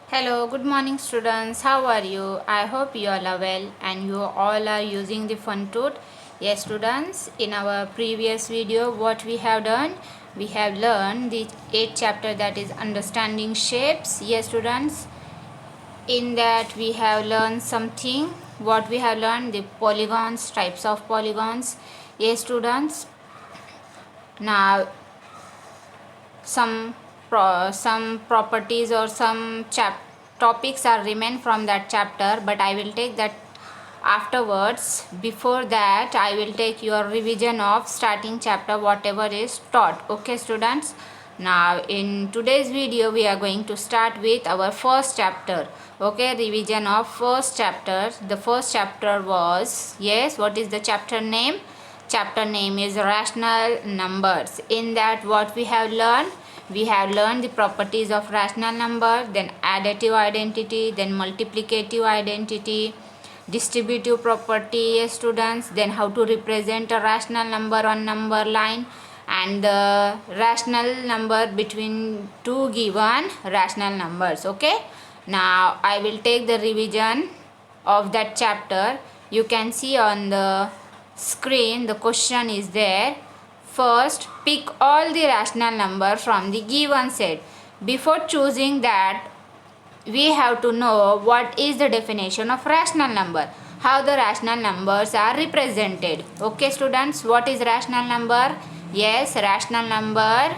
Hello, good morning students. How are you? I hope you all are well and you all are using the fun tool. Yes students, in our previous video what we have done? We have learned the 8th chapter, that is understanding shapes. Yes students, in that we have learned something. What we have learned? The polygons, types of polygons. Yes students, now some properties or some topics are remain from that chapter, but I will take that afterwards. Before that I will take your revision of starting chapter whatever is taught. Okay students, now in today's video we are going to start with our first chapter. Okay, revision of first chapter. The first chapter was, yes, what is the chapter name? Chapter name is rational numbers. In that what we have learned? We have learned the properties of rational number, then additive identity, then multiplicative identity, distributive property, yes, students, then how to represent a rational number on number line, and the rational number between two given rational numbers. Okay, now I will take the revision of that chapter. You can see on the screen the question is there. First, pick all the rational number from the given set. Before choosing that, we have to know what is the definition of rational number, how the rational numbers are represented. Okay students, what is rational number? Yes, rational number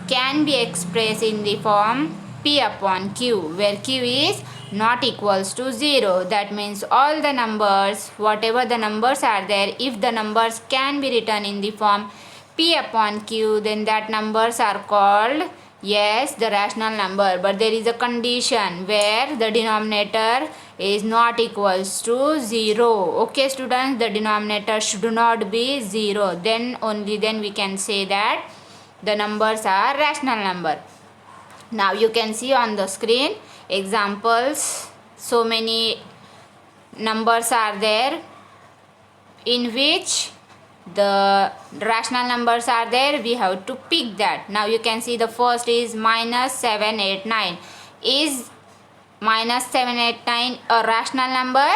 can be expressed in the form p upon q, where q is not equals to 0. That means all the numbers, whatever the numbers are there, if the numbers can be written in the form p upon q, then that numbers are called, yes, the rational number. But there is a condition where the denominator is not equals to 0. Okay students, the denominator should not be 0. Then only then we can say that the numbers are rational number. Now you can see on the screen examples. So many numbers are there in which the rational numbers are there. We have to pick that. Now you can see the first is minus 789. Is minus 789 a rational number?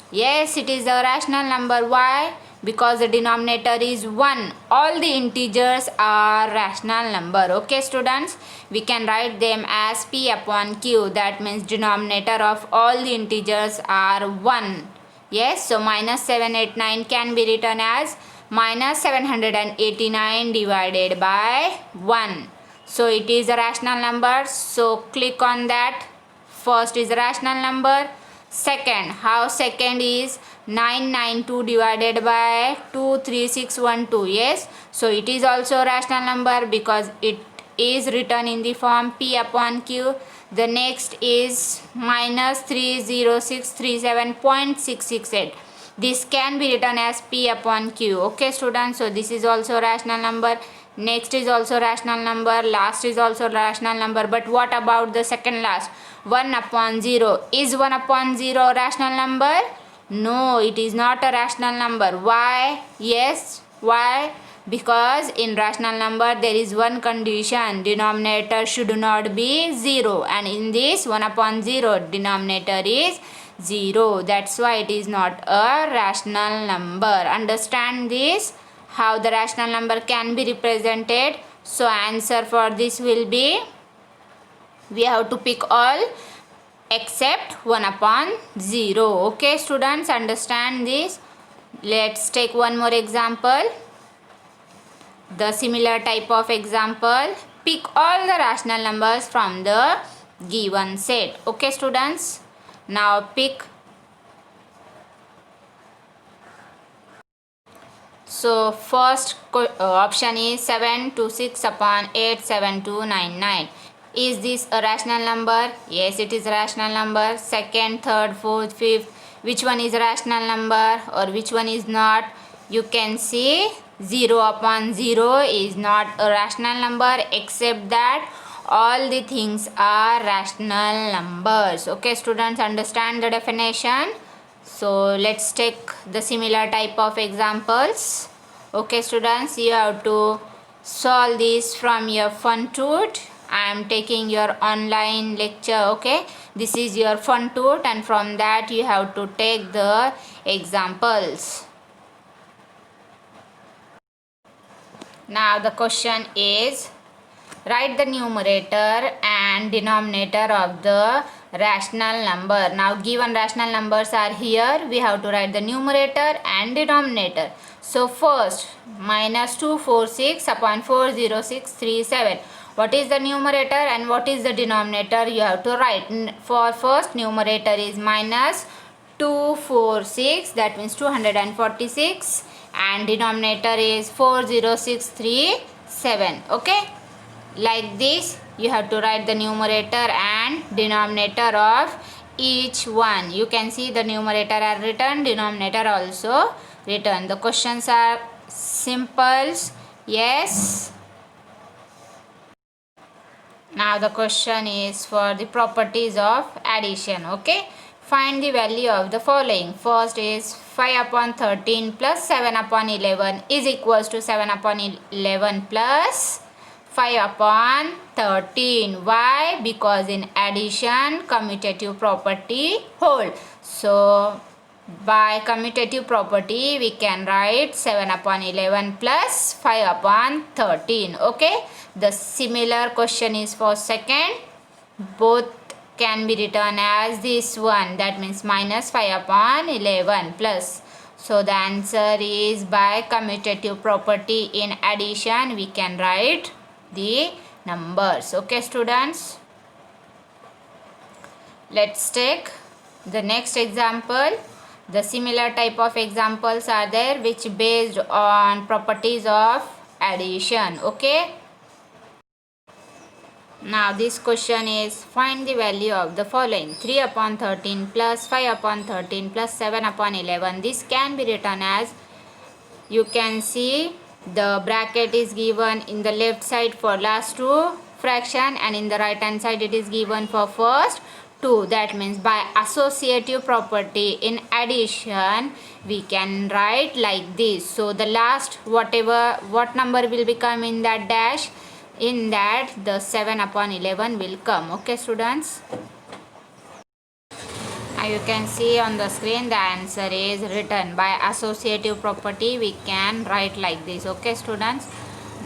Yes, it is a rational number. Why? Because the denominator is 1. All the integers are rational number. Okay students, we can write them as p upon q. That means denominator of all the integers are 1. Yes, so minus 789 can be written as minus 789 divided by 1. So it is a rational number. So click on that. First is a rational number. Second, how second is 992 divided by 23612. Yes, so it is also a rational number because it is written in the form p upon q. The next is minus 30637.668. This can be written as p upon q. Okay students, so this is also rational number. Next is also rational number. Last is also rational number. But what about the second last? 1 upon 0. Is 1 upon 0 rational number? No, it is not a rational number. Why? Yes, why? Because in rational number there is one condition, denominator should not be 0, and in this 1 upon 0 denominator is 0. That's why it is not a rational number. Understand this, how the rational number can be represented. So answer for this will be, we have to pick all except 1 upon 0. Okay students, understand this. Let's take one more example. The similar type of example, pick all the rational numbers from the given set. Okay students, now pick. So first option is 726 upon 87299. Is this a rational number? Yes, it is a rational number. Second, third, fourth, fifth, which one is a rational number or which one is not? You can see 0 upon 0 is not a rational number, except that all the things are rational numbers. Okay students, understand the definition. So let's take the similar type of examples. Okay students, you have to solve this from your fun tool. I am taking your online lecture. Okay, this is your fun tool, and from that you have to take the examples. Now the question is, write the numerator and denominator of the rational number. Now given rational numbers are here, we have to write the numerator and denominator. So first, minus 246 upon 40637. What is the numerator and what is the denominator? You have to write. For first, numerator is minus 246, that means 246, and denominator is 40637. Okay, like this you have to write the numerator and denominator of each one. You can see the numerator are written, denominator also written. The questions are simple. Yes. Now the question is for the properties of addition. Okay, find the value of the following. First is 5 upon 13 plus 7 upon 11 is equals to 7 upon 11 plus 5 upon 13. Why? Because in addition commutative property hold. So by commutative property we can write 7 upon 11 plus 5 upon 13. Okay, the similar question is for second. Both can be written as this one, that means minus 5 upon 11 plus. So the answer is by commutative property in addition we can write the numbers. Okay students, let's take the next example. The similar type of examples are there which based on properties of addition. Okay, now this question is, find the value of the following. 3 upon 13 plus 5 upon 13 plus 7 upon 11. This can be written as, you can see the bracket is given in the left side for last two fraction and in the right hand side it is given for first two. That means by associative property in addition we can write like this. So the last what number will become in that dash, in that the 7 upon 11 will come. Okay students, now you can see on the screen the answer is written. By associative property we can write like this. Okay students,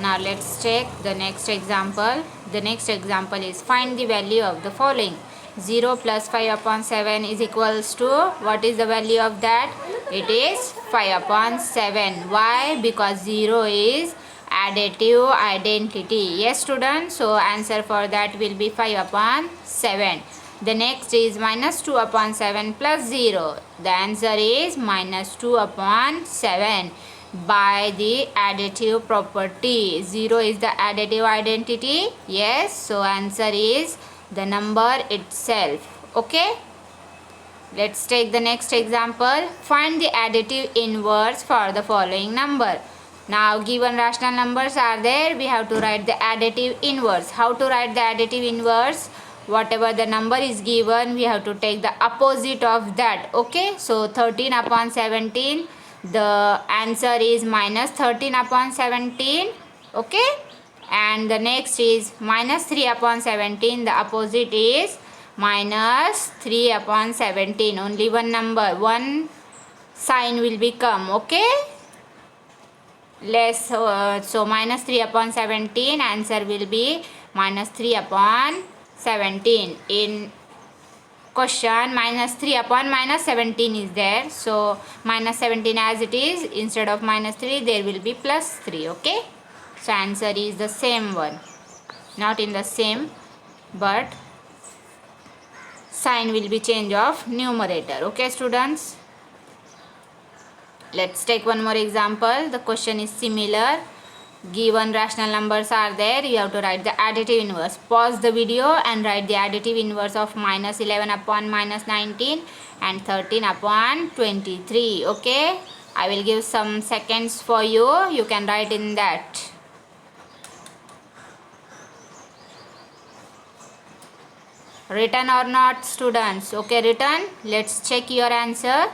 now let's take the next example. The next example is, find the value of the following. 0 plus 5 upon 7 is equals to, what is the value of that? It is 5 upon 7. Why? Because 0 is additive identity. Yes students, so answer for that will be 5 upon 7. The next is minus 2 upon 7 plus 0. The answer is minus 2 upon 7. By the additive property, 0 is the additive identity. Yes, so answer is the number itself. Okay, let's take the next example. Find the additive inverse for the following number. Now given rational numbers are there, we have to write the additive inverse. How to write the additive inverse? Whatever the number is given, we have to take the opposite of that. Okay, so 13 upon 17, the answer is minus 13 upon 17. Okay, and the next is minus 3 upon 17, the opposite is minus 3 upon 17. Only one number, one sign will become. Okay, less, so minus 3 upon 17, answer will be minus 3 upon 17. In question, minus 3 upon minus 17 is there, so minus 17 as it is, instead of minus 3 there will be plus 3. Okay, so answer is the same one, not in the same, but sign will be change of numerator. Okay students, let's take one more example. The question is similar. Given rational numbers are there, you have to write the additive inverse. Pause the video and write the additive inverse of minus 11 upon minus 19 and 13 upon 23. Okay, I will give some seconds for you. You can write in that. Written or not students? Okay, written. Let's check your answer.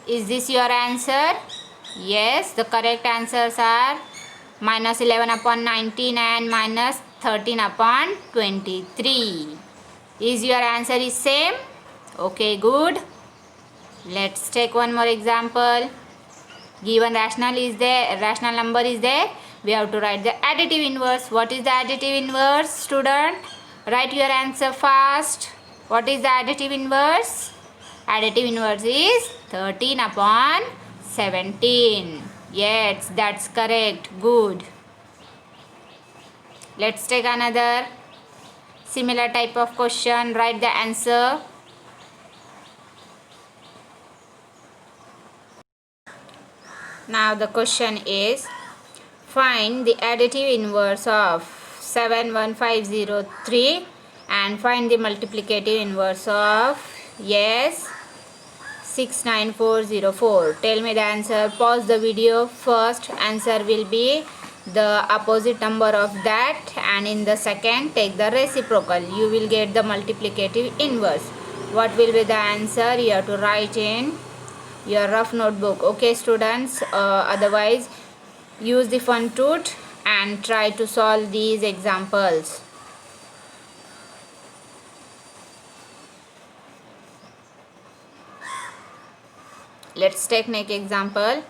Is this your answer? Yes, the correct answers are minus 11 upon 19 and minus 13 upon 23. Is your answer is same? Okay, good. Let's take one more example. Given rational number is there. We have to write the additive inverse. What is the additive inverse, student? Write your answer fast. What is the additive inverse? Additive inverse is 13 upon 17. Yes, that's correct. Good. Let's take another similar type of question. Write the answer. Now the question is, find the additive inverse of 71503 and find the multiplicative inverse of 69404. Tell me the answer. Pause the video. First answer will be the opposite number of that, and in the second take the reciprocal. You will get the multiplicative inverse. What will be the answer? You have to write in your rough notebook. Okay, students, otherwise use the fun tool and try to solve these examples. Let's take next example.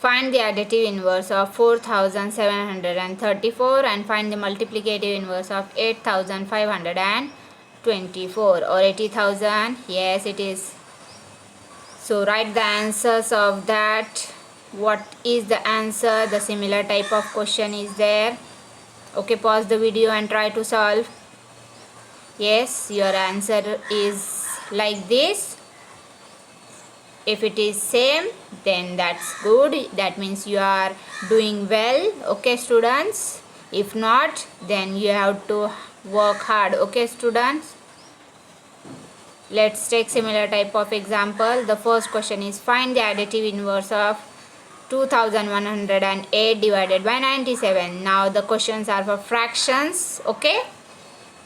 Find the additive inverse of 4734 and find the multiplicative inverse of 8524 or 80,000. Yes, it is. So write the answers of that. What is the answer? The similar type of question is there. Okay, pause the video and try to solve. Yes, your answer is like this. If it is same, then that's good. That means you are doing well. Okay, students. If not, then you have to work hard. Okay, students. Let's take similar type of example. The first question is, find the additive inverse of 2108 divided by 97. Now the questions are for fractions. Okay.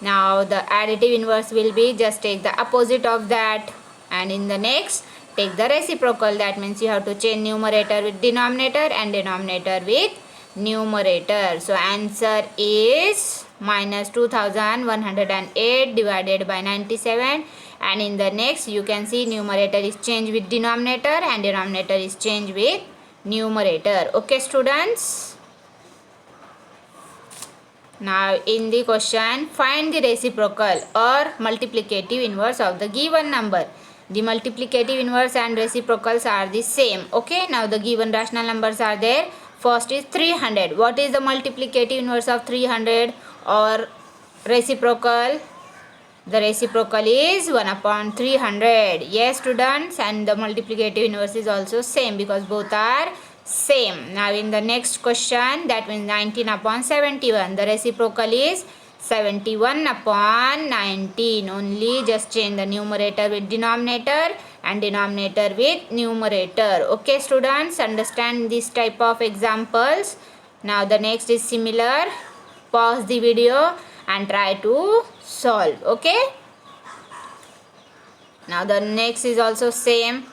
Now the additive inverse will be, just take the opposite of that, and in the next take the reciprocal. That means you have to change numerator with denominator and denominator with numerator. So answer is minus 2108 divided by 97, and in the next you can see numerator is changed with denominator and denominator is changed with numerator. Okay, students. Now in the question, find the reciprocal or multiplicative inverse of the given number. The multiplicative inverse and reciprocals are the same. Okay, now the given rational numbers are there. First is 300. What is the multiplicative inverse of 300 or reciprocal? The reciprocal is 1 upon 300. Yes, students, and the multiplicative inverse is also same because both are same. Now in the next question, that means 19 upon 71. The reciprocal is 71 upon 19. Only just change the numerator with denominator and denominator with numerator. Okay, students, understand this type of examples. Now the next is similar. Pause the video and try to solve. Okay. Now the next is also same.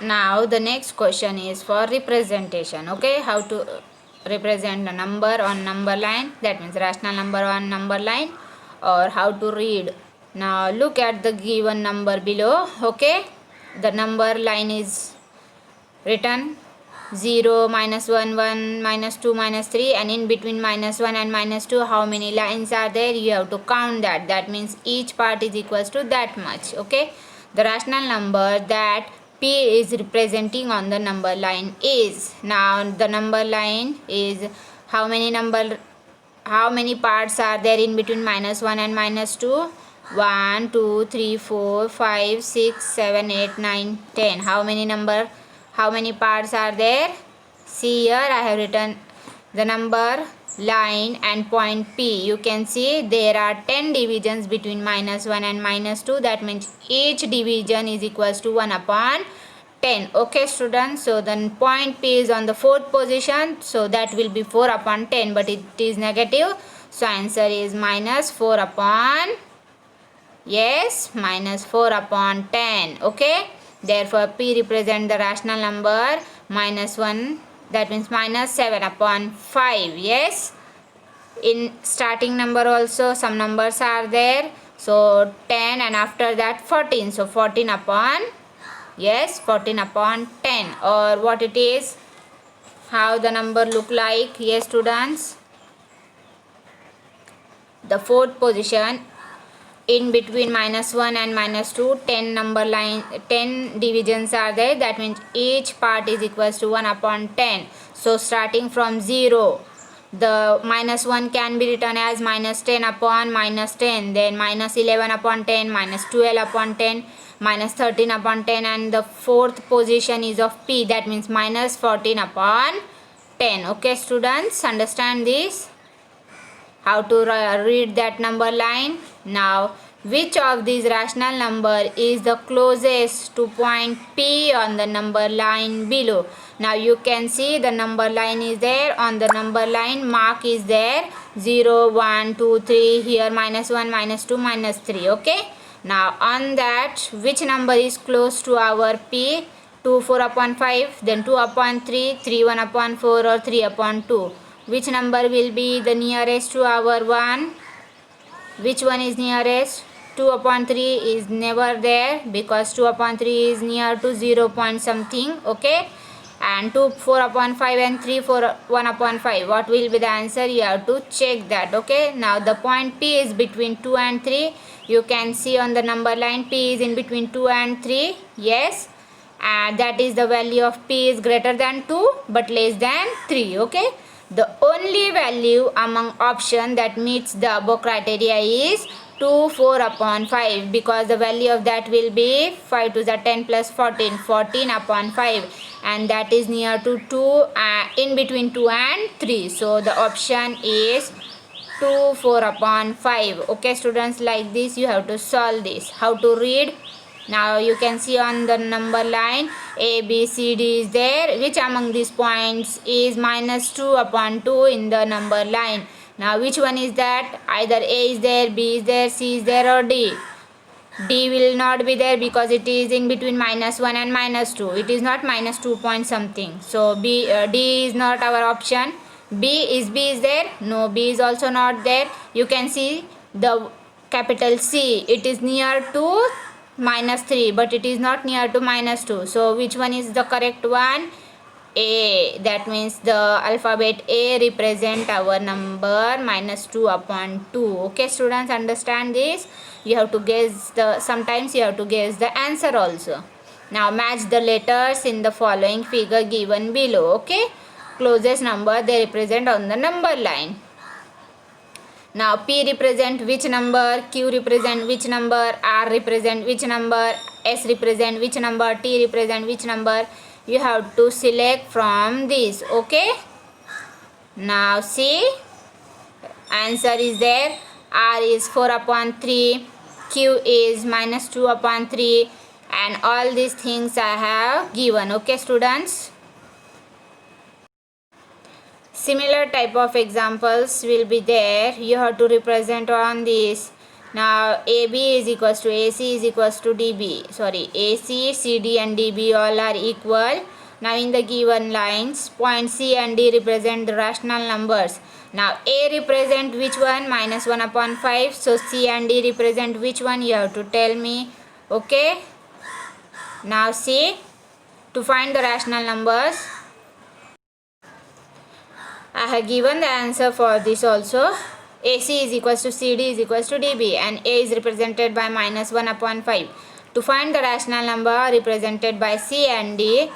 Now the next question is for representation. Okay, how to represent a number on number line, that means rational number on number line, or how to read. Now look at the given number below. Okay, the number line is written 0, minus 1, 1, minus 2, minus 3, and in between minus 1 and minus 2 how many lines are there? You have to count that. That means each part is equals to that much. Okay, the rational number that P is representing on the number line is, now the number line is how many parts are there in between minus 1 and minus 2? 1, 2, 3, 4, 5, 6, 7, 8, 9, 10. How many parts are there? See here, I have written the number line and point P. You can see there are 10 divisions between minus 1 and minus 2. That means each division is equals to 1 upon 10. Okay, students, so then point P is on the 4th position, so that will be 4 upon 10, but it is negative, so answer is minus 4 upon, yes, minus 4 upon 10. Okay, therefore P represent the rational number minus 1 that means minus 7 upon 5. Yes, in starting number also some numbers are there, so 10 and after that 14, so 14 upon, yes, 14 upon 10, or what it is, how the number look like. Yes students, the fourth position in between minus 1 and minus 2, 10 number line, 10 divisions are there, that means each part is equals to 1 upon 10. So starting from 0, the minus 1 can be written as minus 10 upon minus 10, then minus 11 upon 10, minus 12 upon 10, minus 13 upon 10, and the fourth position is of p, that means minus 14 upon 10. Okay students, understand this, how to read that number line. Now, which of these rational number is the closest to point P on the number line below? Now you can see the number line is there. On the number line mark is there, 0, 1, 2, 3, here minus 1, minus 2, minus 3. Okay. Now on that, which number is close to our P? 2, 4 upon 5, then 2 upon 3, 3, 1 upon 4, or 3 upon 2. Which number will be the nearest to our 1? Which one is nearest? 2 upon 3 is never there, because 2 upon 3 is near to 0 point something. Okay, and 2, 4 upon 5 and 3, 4, 1 upon 5. What will be the answer? You have to check that. Okay, now the point P is between 2 and 3. You can see on the number line P is in between 2 and 3. Yes, and that is the value of P is greater than 2 but less than 3. Okay, the only value among option that meets the above criteria is 2, 4 upon 5, because the value of that will be 5 to the 10 plus 14, 14 upon 5, and that is near to 2, in between 2 and 3. So the option is 2, 4 upon 5. Okay students, like this you have to solve this. How to read? Now you can see on the number line A, B, C, D is there. Which among these points is minus 2 upon 2 in the number line? Now which one is that? Either A is there, B is there, C is there, or D. D will not be there because it is in between minus 1 and minus 2. It is not minus 2 point something. So D is not our option. B is there? No, B is also not there. You can see the capital C. It is near to minus 3 but it is not near to minus 2. So which one is the correct one? A. That means the alphabet A represent our number minus 2 upon 2. Okay students, understand this. You have to guess the, sometimes you have to guess the answer also. Now match the letters in the following figure given below. Okay, closest number they represent on the number line. Now P represent which number, Q represent which number, R represent which number, S represent which number, T represent which number. You have to select from this. Okay, now see, answer is there. R is 4 upon 3, Q is minus 2 upon 3, and all these things I have given. Okay students, similar type of examples will be there. You have to represent on this. Now AB is equals to AC is equals to DB. Sorry, AC, CD and DB all are equal. Now in the given lines, point C and D represent the rational numbers. Now A represent which one? Minus 1 upon 5. So C and D represent which one? You have to tell me. Okay. Now see, to find the rational numbers, I have given the answer for this also. AC is equals to CD is equals to DB, and A is represented by minus 1 upon 5. To find the rational number represented by C and D,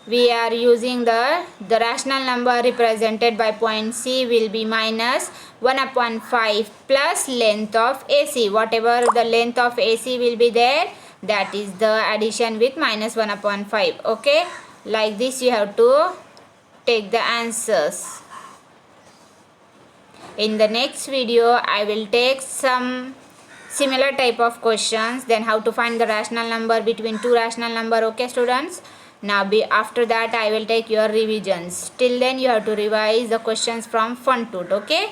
we are using the rational number represented by point C will be minus 1 upon 5 plus length of AC. Whatever the length of AC will be there, that is the addition with minus 1 upon 5. Okay, like this you have to take the answers. In the next video, I will take some similar type of questions, then how to find the rational number between two rational number. Okay students, now after that I will take your revisions. Till then you have to revise the questions from Fun Tut. Okay.